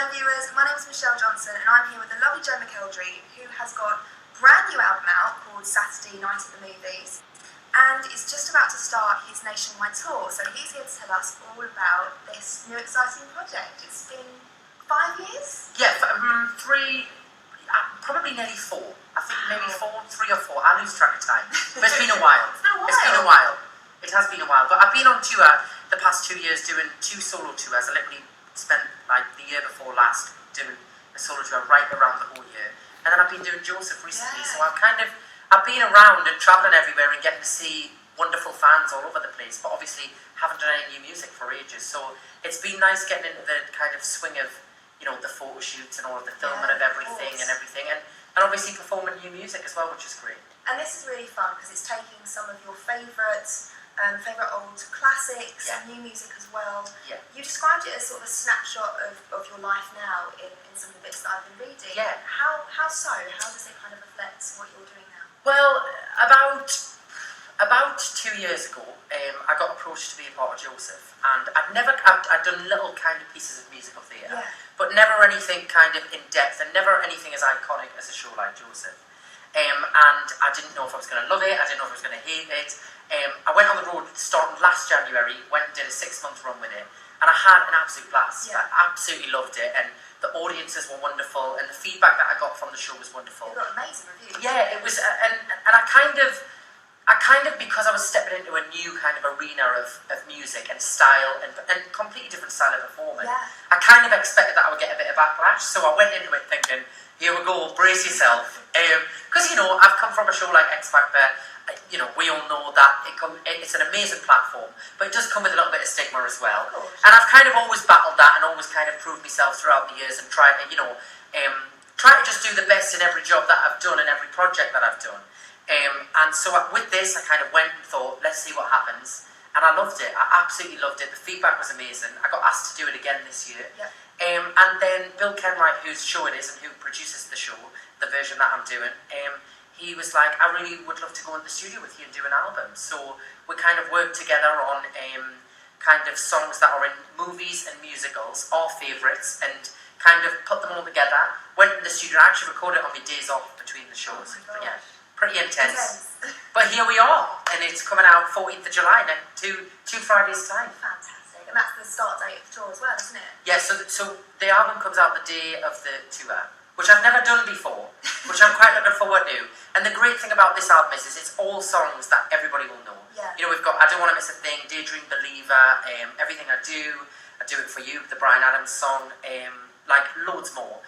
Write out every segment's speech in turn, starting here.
Hi viewers, my name is Michelle Johnson and I'm here with the lovely McElderry, who has got a brand new album out called Saturday Night at the Movies, and is just about to start his nationwide tour. So he's here to tell us all about this new exciting project. It's been 5 years? Yeah, three, probably nearly 4. I think maybe 3 or 4. I lose track of time. But it's been a while. It's been a while. It's been a while. It has been a while. But I've been on tour the past 2 years doing 2 solo tours. I literally spent like the year before last doing a solo tour right around the whole year. And then I've been doing Joseph recently. Yeah. So I've been around and travelling everywhere and getting to see wonderful fans all over the place. But obviously haven't done any new music for ages. So it's been nice getting into the kind of swing of, you know, the photo shoots and all of the filming of everything and everything. And obviously performing new music as well, which is great. And this is really fun because it's taking some of your favourite old classics and new music as well. Yeah. You described it as sort of a snapshot of your life now in some of the bits that I've been reading. Yeah. How so? How does it kind of reflect what you're doing now? Well, about 2 years ago, I got approached to be a part of Joseph, and I'd done little kind of pieces of musical theatre, but never anything kind of in depth, and never anything as iconic as a show like Joseph. And I didn't know if I was going to love it, I didn't know if I was going to hate it. I went on the road starting last January, went and did a 6-month run with it, and I had an absolute blast. Yeah. I absolutely loved it, and the audiences were wonderful, and the feedback that I got from the show was wonderful. You got amazing reviews. Yeah, it was, and I kind of, because I was stepping into a new kind of arena of music and style and completely different style of performance, I kind of expected that I would get a bit of backlash, so I went into it thinking, here we go, brace yourself. Because, you know, I've come from a show like X Factor. You know, we all know that it's an amazing platform, but it does come with a little bit of stigma as well. And I've kind of always battled that and always kind of proved myself throughout the years and tried to, you know, try to just do the best in every job that I've done and every project that I've done. And so with this, I kind of went and thought, let's see what happens. And I loved it. I absolutely loved it. The feedback was amazing. I got asked to do it again this year. And then Bill Kenwright, whose show it is and who produces the show, the version that I'm doing, he was like, I really would love to go in the studio with you and do an album. So we kind of worked together on kind of songs that are in movies and musicals, our favourites, and kind of put them all together. Went in the studio and actually recorded it on my days off between the shows. Oh my gosh. Pretty intense. But here we are, and it's coming out 14th of July in 2 Fridays' time. Fantastic. And that's the start date of the tour as well, isn't it? Yeah, so the album comes out the day of the tour, which I've never done before, which I'm quite looking forward to. And the great thing about this album is it's all songs that everybody will know. Yeah. You know, we've got I Don't Want to Miss a Thing, Daydream Believer, Everything I Do It For You, the Bryan Adams song, like loads more.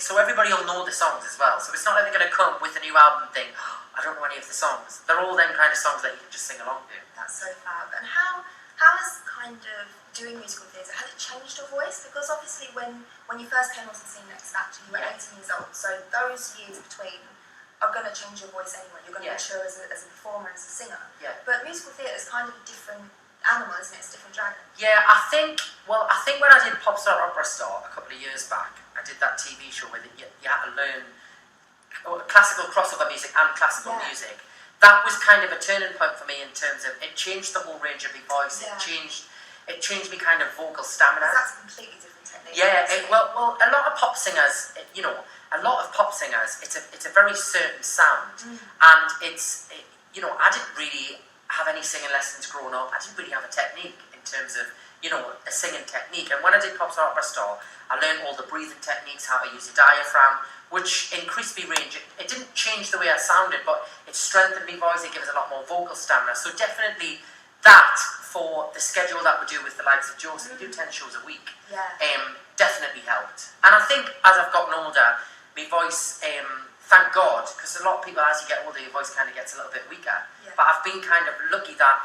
So everybody will know the songs as well. So it's not like they're going to come with a new album thing, I don't know any of the songs. They're all them kind of songs that you can just sing along to. That's so fab. And how has kind of doing musical theatre, has it changed your voice? Because obviously when you first came on to sing X Factor, you were 18 years old. So those years between are going to change your voice anyway. You're going to mature as a performer, as a singer. Yeah. But musical theatre is kind of a different animal, isn't it? It's a different dragon. Yeah, I think when I did Pop Star Opera Star a couple of years back, I did that TV show where you had to learn classical crossover music and classical music. That was kind of a turning point for me in terms of, it changed the whole range of my voice. It changed me kind of vocal stamina. That's a completely different technique. Yeah, well, a lot of pop singers, you know, it's a very certain sound, and you know, I didn't really have any singing lessons growing up. I didn't really have a technique in terms of, you know, a singing technique. And when I did Pop Star Opera Star, I learned all the breathing techniques, how to use a diaphragm, which increased my range. It didn't change the way I sounded, but it strengthened my voice. It gave us a lot more vocal stamina. So definitely that, for the schedule that we do with the likes of Joseph, we do 10 shows a week, definitely helped. And I think as I've gotten older, my voice, thank God, because a lot of people, as you get older, your voice kind of gets a little bit weaker. But I've been kind of lucky that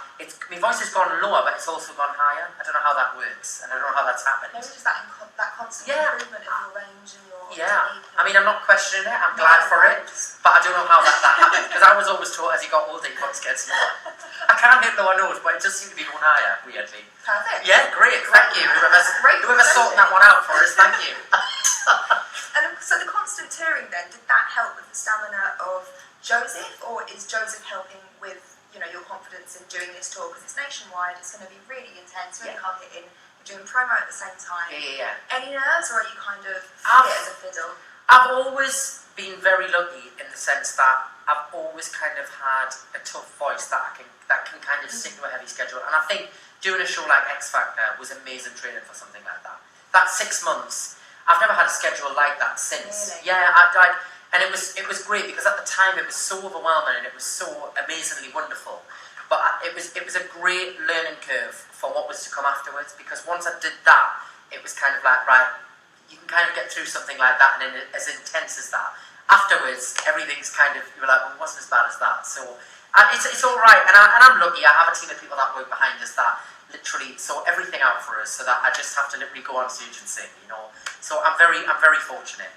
my voice has gone lower, but it's also gone higher. I don't know how that works, and I don't know how that's happened. Maybe just that constant improvement of your range and your technique. I mean, I'm not questioning it. I'm glad for it, but I don't know how that happened, because I was always taught as you got older, your voice gets lower. I can't hit lower notes, but it just seemed to be going higher, weirdly. Perfect. Yeah, great. Thank you. Whoever's sorting that one out for us, thank you. And so the constant touring then, did that help with the stamina of Joseph, or is Joseph helping with, you know, your confidence in doing this tour? Because it's nationwide, it's going to be really intense, really hard hitting you're doing promo at the same time. Yeah. Any nerves, or are you kind of fit as a fiddle? I've always been very lucky in the sense that I've always kind of had a tough voice that can kind of stick to a heavy schedule. And I think doing a show like X Factor was amazing training for something like that. That 6 months, I've never had a schedule like that since. Really? Yeah, and it was great because at the time it was so overwhelming and it was so amazingly wonderful. But it was a great learning curve for what was to come afterwards, because once I did that, it was kind of like, right, you can kind of get through something like that and as intense as that. Afterwards, everything's kind of, you're like, well, it wasn't as bad as that. So it's all right, and I'm lucky. I have a team of people that work behind us that literally sort everything out for us, so that I just have to literally go on stage and sing, you know. So I'm very fortunate.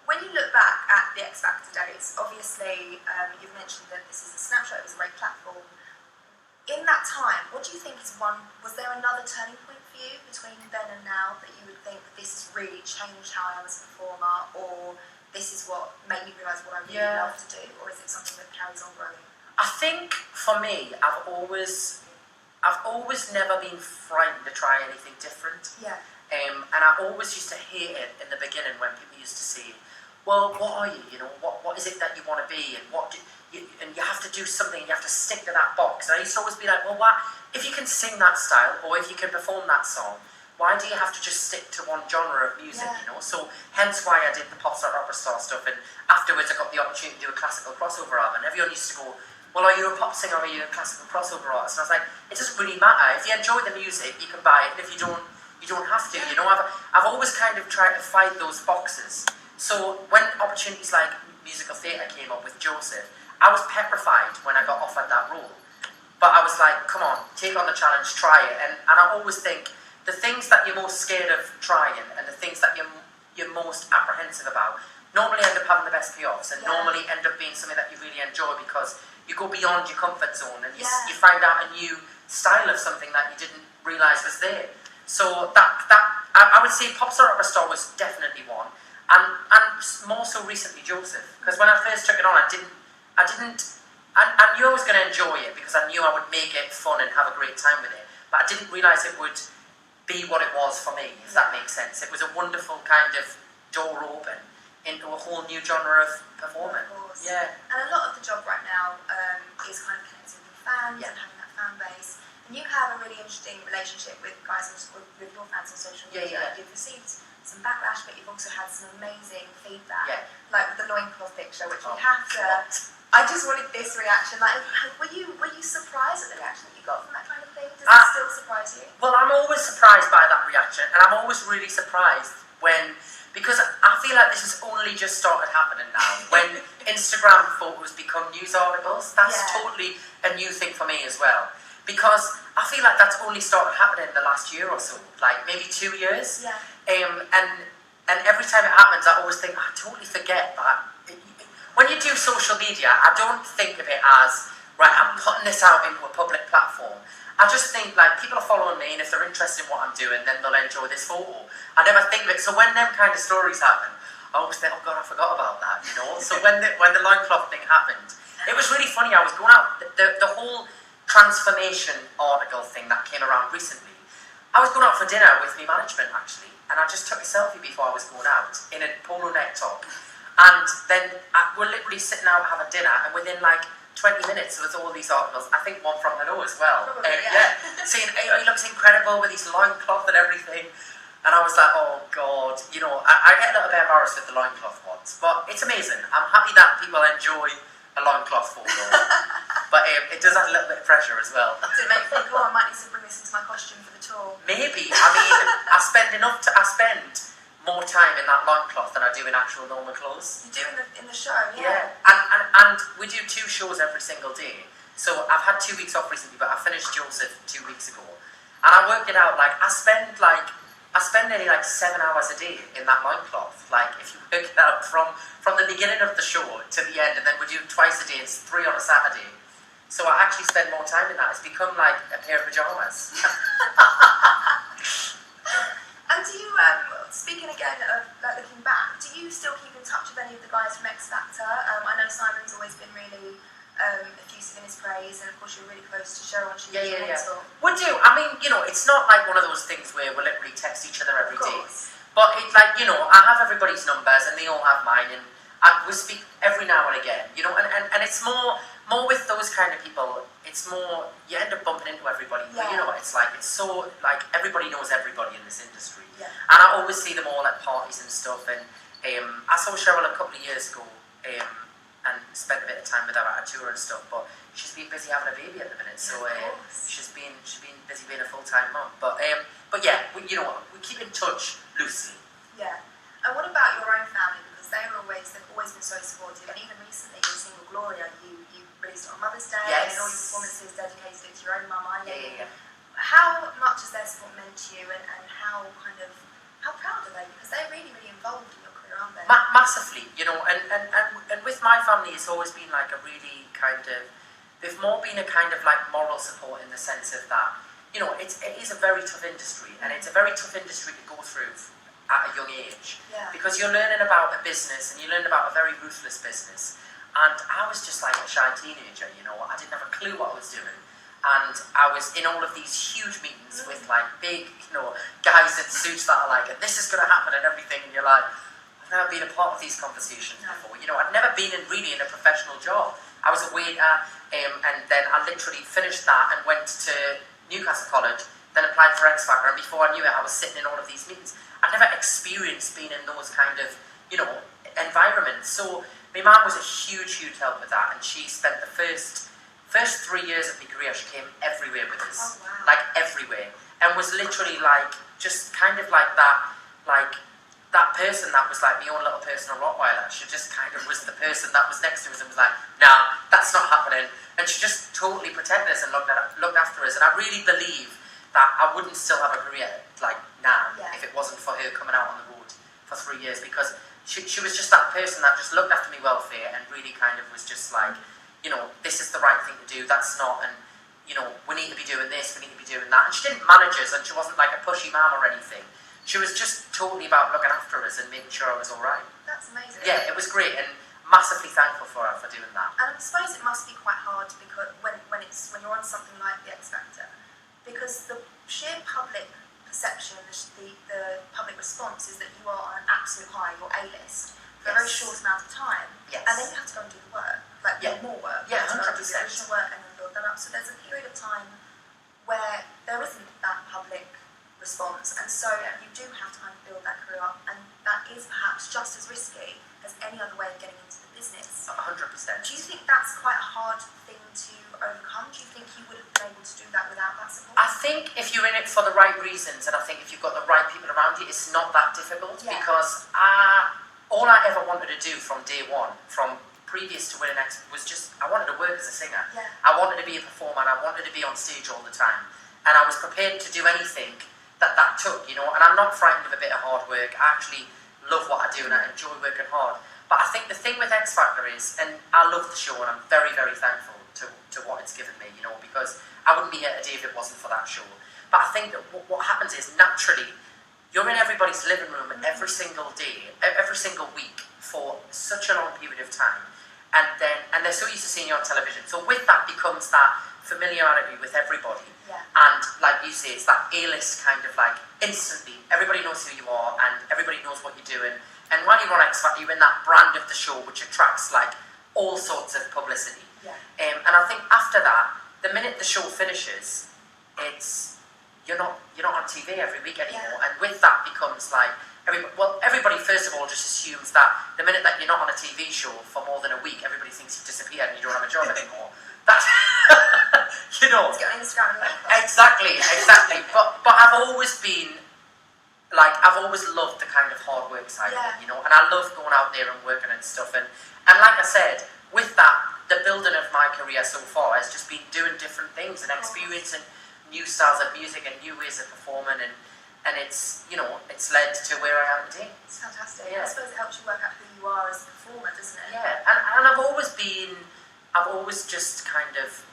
When you look back at the X Factor days, obviously you've mentioned that this is a snapshot, it was a great platform. In that time, what do you think was there another turning point for you between then and now that you would think this has really changed how I am as a performer, or this is what made me realise what I really love to do, or is it something that carries on growing? I think for me, I've always never been frightened to try anything different. Yeah. And I always used to hate it in the beginning when people used to say, well, what are you? You know, what is it that you want to be, and and you have to do something, you have to stick to that box. And I used to always be like, well, what if you can sing that style, or if you can perform that song, why do you have to just stick to one genre of music? You know, so hence why I did the pop star, opera star stuff, and afterwards I got the opportunity to do a classical crossover album. And everyone used to go, well, are you a pop singer, or are you a classical crossover artist? And I was like, it doesn't really matter. If you enjoy the music, you can buy it, and if you don't have to. You know, I've always kind of tried to fight those boxes. So when opportunities like musical theatre came up with Joseph, I was petrified when I got offered that role. But I was like, come on, take on the challenge, try it. And I always think the things that you're most scared of trying, and the things that you're most apprehensive about, normally end up having the best payoffs, and normally end up being something that you really enjoy, because you go beyond your comfort zone, and you find out a new style of something that you didn't realise was there. So I would say Pop Star Opera Star was definitely one, and more so recently Joseph, because when I first took it on, I knew I was going to enjoy it, because I knew I would make it fun and have a great time with it, but I didn't realise it would be what it was for me, if that makes sense. It was a wonderful kind of door open into a whole new genre of performance. Yeah. And a lot of the job right now is kind of connecting with fans and having that fan base. And you have a really interesting relationship with with your fans on social media. Yeah. You've received some backlash, but you've also had some amazing feedback. Yeah. Like with the loincloth picture, which we have to. I just wanted this reaction. Like, were you surprised at the reaction that you got from that kind of thing? Does it still surprise you? Well, I'm always surprised by that reaction, and I'm always really surprised because I feel like this has only just started happening now. When Instagram photos become news articles, that's totally a new thing for me as well. Because I feel like that's only started happening in the last year or so, like maybe 2 years. Yeah. And every time it happens, I always think, I totally forget that. When you do social media, I don't think of it as, right, I'm putting this out into a public platform. I just think, like, people are following me, and if they're interested in what I'm doing, then they'll enjoy this photo. I never think of it. So when them kind of stories happen, I always think, oh God, I forgot about that, you know? So when the loincloth thing happened, it was really funny. I was going out, the whole transformation article thing that came around recently, I was going out for dinner with my management, actually, and I just took a selfie before I was going out in a polo neck top. And then we're literally sitting out having dinner, and within like 20 minutes there was all these articles, I think one from Hello as well. Probably, saying, hey, he looks incredible with his loincloth and everything. And I was like, oh God, you know, I get a little bit embarrassed with the loincloth ones, but it's amazing. I'm happy that people enjoy a loincloth photo, but it does add a little bit of pressure as well. Does it make you think, oh, I might need to bring this into my costume for the tour? Maybe. I mean, I spend more time in that loincloth than I do in actual normal clothes. You do in the show, And we do 2 shows every single day. So I've had 2 weeks off recently, but I finished Joseph 2 weeks ago. And I worked it out, like, I spend nearly like 7 hours a day in that loincloth. Like, if you work it out from the beginning of the show to the end, and then we do twice a day, it's 3 on a Saturday. So I actually spend more time in that. It's become like a pair of pajamas. And do you, speaking again of like looking back, do you still keep in touch with any of the guys from X Factor? I know Simon's always been really effusive in his praise, and of course you're really close to Cheryl and she's Yeah. mentor. We do. I mean, it's not like one of those things where we literally text each other every day. But it, like, I have everybody's numbers and they all have mine, and we speak every now and again, and it's more with those kind of people. It's more you end up bumping into everybody. Yeah. But it's like it's so like everybody knows everybody in this industry, Yeah. and I always see them all at parties and stuff. And I saw Cheryl a couple of years ago, and spent a bit of time with her at a tour and stuff. But she's been busy having a baby at the minute, so she's been busy being a full-time mum. But yeah, we keep in touch loosely. Yeah. And what about your own family? Because they've always been so supportive, and even recently in Single Gloria, you released it on Mother's Day, Yes. and all your performances dedicated to your own mum, Eileen. Yeah. How much has their support meant to you, and how proud are they? Because they're really, really involved in your career, aren't they? Massively, and with my family, it's always been like a really kind of, they've more been a kind of like moral support in the sense of that, it is a very tough industry, and it's a very tough industry to go through at a young age, because you're learning about a business, and you learn about a very ruthless business. And I was just like a shy teenager, I didn't have a clue what I was doing. And I was in all of these huge meetings with like big, guys in suits that are like, this is going to happen and everything. And you're like, I've never been a part of these conversations before. I'd never been really in a professional job. I was a waiter, and then I literally finished that and went to Newcastle College, then applied for X Factor. And before I knew it, I was sitting in all of these meetings. I'd never experienced being in those kind of, environments. So my mum was a huge, huge help with that, and she spent the first 3 years of my career, she came everywhere with us. Oh, wow. Like everywhere, and was literally like just kind of like that person that was like my own little personal Rottweiler. She just kind of was the person that was next to us and was like, nah, that's not happening. And she just totally protected us and looked after us. And I really believe that I wouldn't still have a career like now if it wasn't for her coming out on the road for 3 years, because she was just that person that just looked after me welfare and really kind of was just like, this is the right thing to do, that's not, and we need to be doing this, we need to be doing that. And she didn't manage us, and she wasn't like a pushy mum or anything. She was just totally about looking after us and making sure I was all right. That's amazing. Yeah, it was great, and massively thankful for her for doing that. And I suppose it must be quite hard because when you're on something like the X Factor, because the sheer public perception, the public response is that you are on an absolute high, you're A-list, for a very short amount of time. Yes. And then you have to go and do the work, like more work. Yeah, you have to go and do 100%. the original work and then build that up. So there's a period of time where there isn't that public response, and so you do have to kind of build that career up, and that is perhaps just as risky as any other way of getting into the business. 100%. Do you think that's quite a hard thing to overcome? Do you think you would have been able to do that without that support? I think if you're in it for the right reasons, and I think if you've got the right people around you, it's not that difficult, because all I ever wanted to do from day one, from previous to winning X, was just, I wanted to work as a singer. Yeah. I wanted to be a performer, and I wanted to be on stage all the time. And I was prepared to do anything that took, and I'm not frightened of a bit of hard work. I actually love what I do, and I enjoy working hard. But I think the thing with X Factor is, and I love the show, and I'm very, very thankful to what it's given me, because I wouldn't be here today if it wasn't for that show. But I think that what happens is, naturally, you're in everybody's living room every single day, every single week, for such a long period of time, and they're so used to seeing you on television. So with that becomes that familiarity with everybody. And like you say, it's that A-list kind of like, instantly, everybody knows who you are and everybody knows what you're doing. And while you're on X Factor, you're in that brand of the show, which attracts like all sorts of publicity. And I think after that, the minute the show finishes, you're not on TV every week anymore. And with that becomes like, everybody first of all just assumes that the minute that you're not on a TV show for more than a week, everybody thinks you've disappeared and you don't have a job anymore. That's, It's got Instagram. Exactly. But I've always been, like, I've always loved the kind of hard work side of it, and I love going out there and working and stuff. And like I said, with that, the building of my career so far has just been doing different things and experiencing new styles of music and new ways of performing, and it's, it's led to where I am today. It's fantastic. I suppose it helps you work out who you are as a performer, doesn't it? Yeah, and I've always just kind of,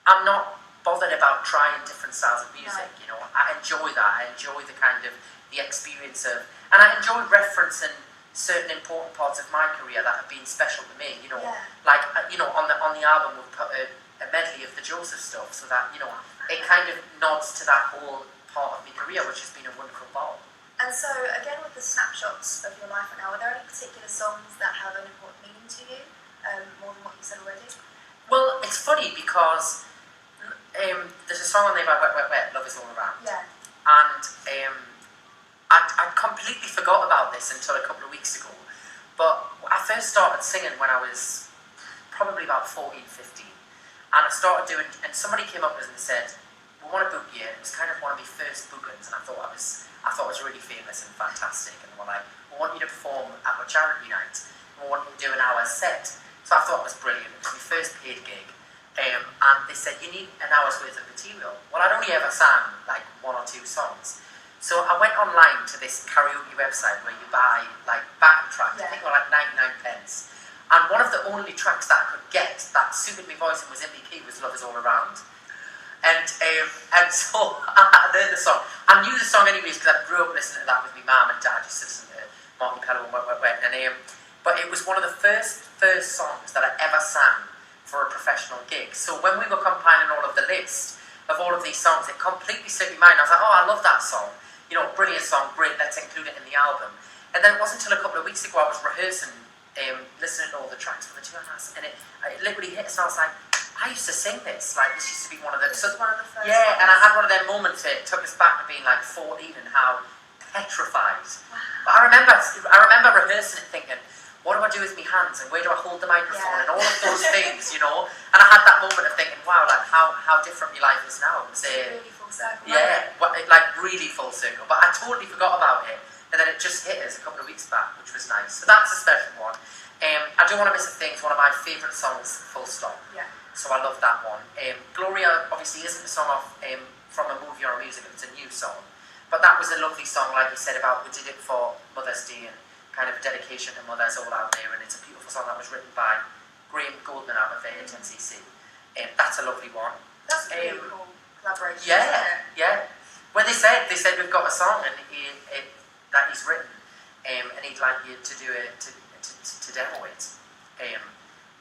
I'm not bothered about trying different styles of music, I enjoy that. I enjoy the kind of, the experience of, and I enjoy referencing certain important parts of my career that have been special to me. You know, Yeah. like on the album we've put a medley of the Joseph stuff, so that it kind of nods to that whole part of my career, which has been a wonderful part. And so, again, with the snapshots of your life right now, are there any particular songs that have an important meaning to you, more than what you said already? Well, it's funny because there's a song on there by Wet Wet Wet, Love Is All Around. Yeah. And I completely forgot about this until a couple of weeks ago. But I first started singing when I was probably about 14, 15. And I started doing, and somebody came up to us and said, we want to book you. It was kind of one of my first bookings, and I thought I was really famous and fantastic. And they were like, we want you to perform at our charity night. We want you to do an hour set. So I thought it was brilliant. It was my first paid gig. And they said, you need an hour's worth of material. Well, I'd only ever sang like 1 or 2 songs. So I went online to this karaoke website where you buy like backing tracks. I think they were like 99 pence. And one of the only tracks that I could get that suited my voice and was in my key was Love Is All Around. And so I learned the song. I knew the song anyways because I grew up listening to that with my mum and dad. Just listening to Martin Pellow and Wet Wet Wet. And but it was one of the first songs that I ever sang for a professional gig. So when we were compiling all of the list of all of these songs, it completely slipped my mind. I was like, oh, I love that song. You know, brilliant song, great, let's include it in the album. And then it wasn't until a couple of weeks ago I was rehearsing, listening to all the tracks for the 2 hours, and it literally hit us, and I was like, I used to sing this. Like, this used to be one of the... This was one of the first yeah, ones. and I had one of them moments that took us back to being like 14 and how petrified. Wow. But I remember rehearsing it thinking, what do I do with my hands, and where do I hold the microphone, and all of those things, you know? And I had that moment of thinking, wow, like how different my life is now. It's really full circle. Yeah, like really full circle. But I totally forgot about it, and then it just hit us a couple of weeks back, which was nice. So that's a special one. I Don't Want to Miss a Thing is one of my favourite songs, full stop. Yeah. So I love that one. Gloria obviously isn't a song from a movie or a musical, it's a new song. But that was a lovely song, like you said, about we did it for Mother's Day and kind of a dedication to mothers all out there, and it's a beautiful song that was written by Graham Goldman out of 10cc. That's a lovely one. That's a really cool collaboration. Yeah. When they said we've got a song and that he's written, and he'd like you to do it to demo it.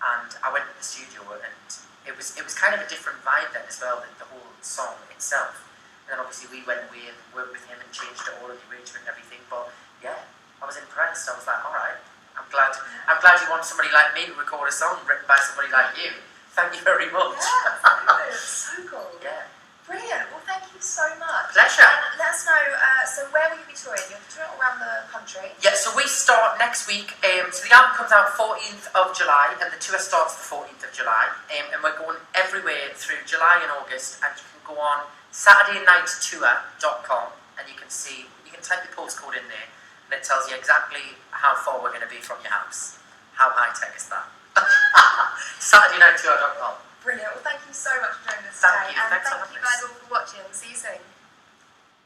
And I went to the studio, and it was kind of a different vibe then as well, the whole song itself. And then obviously we went away and worked with him and changed it all, the arrangement and everything. But yeah, I was impressed. I was like, all right, I'm glad you want somebody like me to record a song written by somebody like you. Thank you very much. Yeah, so cool. Yeah. Brilliant. Well, thank you so much. Pleasure. And let us know, so where will you be touring? You're touring around the country? Yeah, so we start next week. So the album comes out 14th of July, and the tour starts the 14th of July. And we're going everywhere through July and August, and you can go on SaturdayNightTour.com, and you can type your postcode in there, and it tells you exactly how far we're going to be from your house. How high-tech is that? SaturdayNightTour.com. Brilliant. Well, thank you so much for joining us Thank today. you. And Thanks for thank having you us. guys all for watching. See you soon.